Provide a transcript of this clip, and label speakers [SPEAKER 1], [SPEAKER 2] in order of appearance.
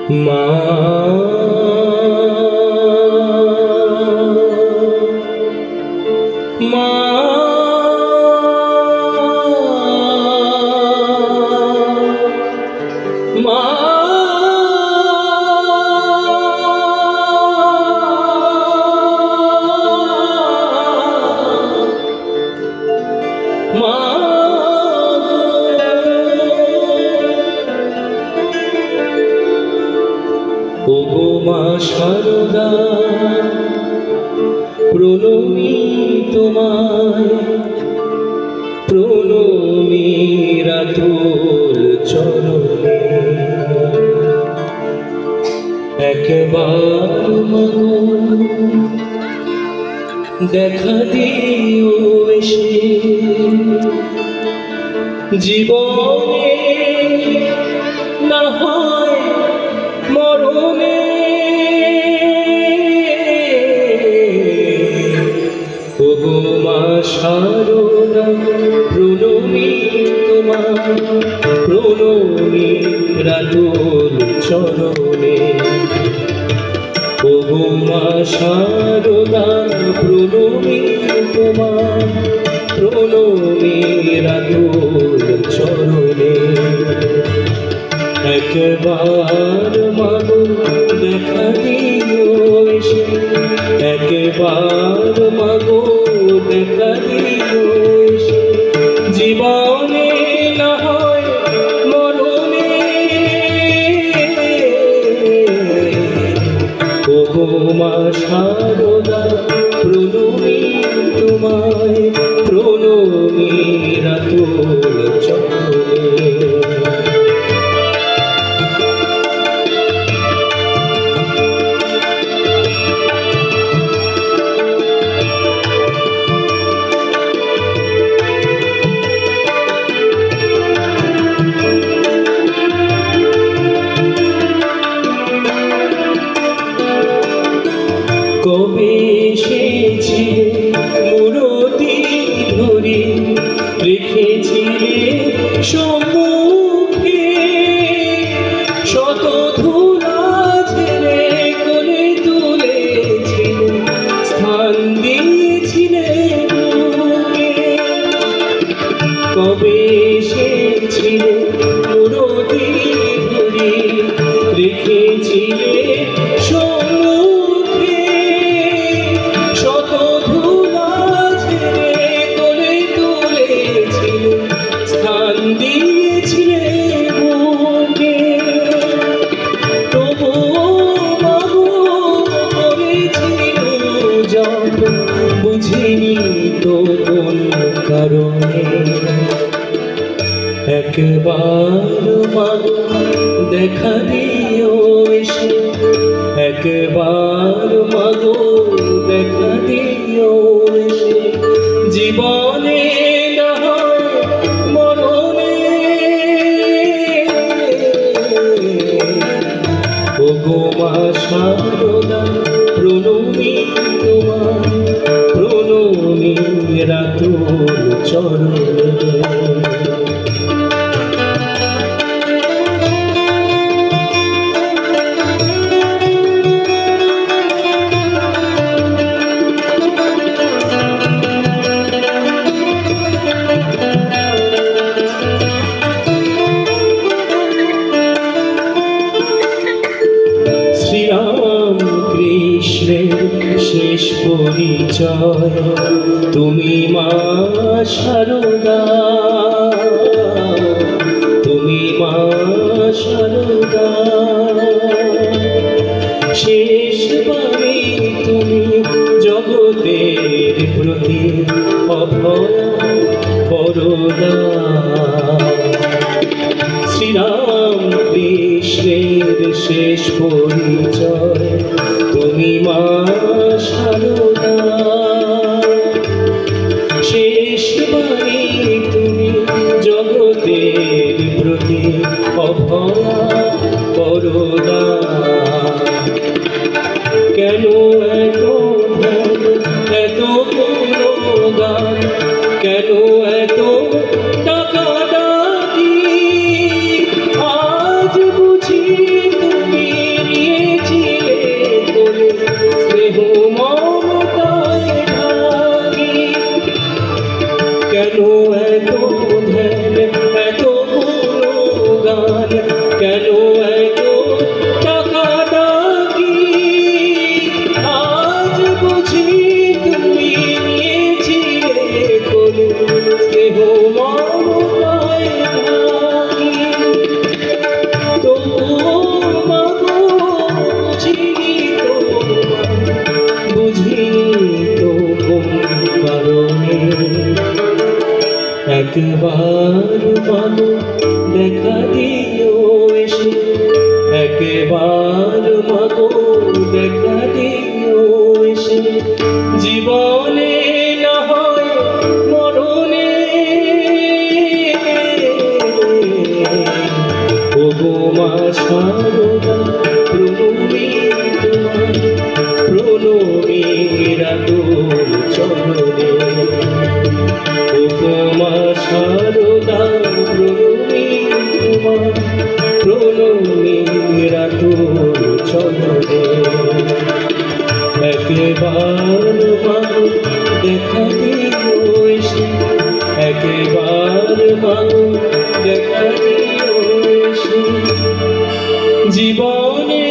[SPEAKER 1] মা মা মা ওগো মা শারদা, প্রণমী তোমায়, প্রণমী রাতুল চরণে। একবার মাগো দেখা দিও এসে, জীবনে না হয় মরণে। ওগো মা শারদা, প্রণমী তোমায়, প্রণমী রাতুল চরণে। ওগো মা শারদা, প্রণমী তোমায়, প্রণমী রাতুল চরণে। একবার মাগো দেখা দিও এসে, একবার মাগো দেখা দিও এসে, জীবনে না হয় মরণে। ওগো মা শারদা, প্রণমী তোমায়, প্রণমী রাতুল চরণে। কবে এসেছিলে মূরতি ধরে, রেখেছিলে সম্মুখে শত ধুলা ঝেড়ে, কোলে তুলেছিলে স্থান দিয়েছিলে বুকে। কবে এসেছিলে মূরতি ধরে, রেখেছিলে বুঝিনি তো কোন কারণে। একবার মাগো দেখা দিও এসে, একবার মাগো দেখা দিও এসে, জীবনে না হয় মরণে। ওগো মা শারদা, প্রণমী তোমায়, প্রণমী রাতুল চরণে। শ্রীরাম কৃষ্ণের শেষ পরিচয় তুমি মা শারদা, তুমি মা শারদা। শেষবারে তুমি জগতের প্রতি অভয়া বরদা। শ্রীরাম কৃষ্ণের শেষ পরিচয় তুমি মা শারদা। শেষবারে তুমি একবার মাগো দেখা দিও এসে, একবার মাগো দেখা দিও এসে, জীবনে না হয় মরণে। ওগো মা শারদা প্রণমী তোমার, প্রণমী রাতুল চরণে। ওগো মা শারদা প্রণমী তোমার, প্রণমী রাতুল চরণে। একবার মাগো দেখা দিও এসে, একবার মাগো দেখা দিও এসে, জীবনে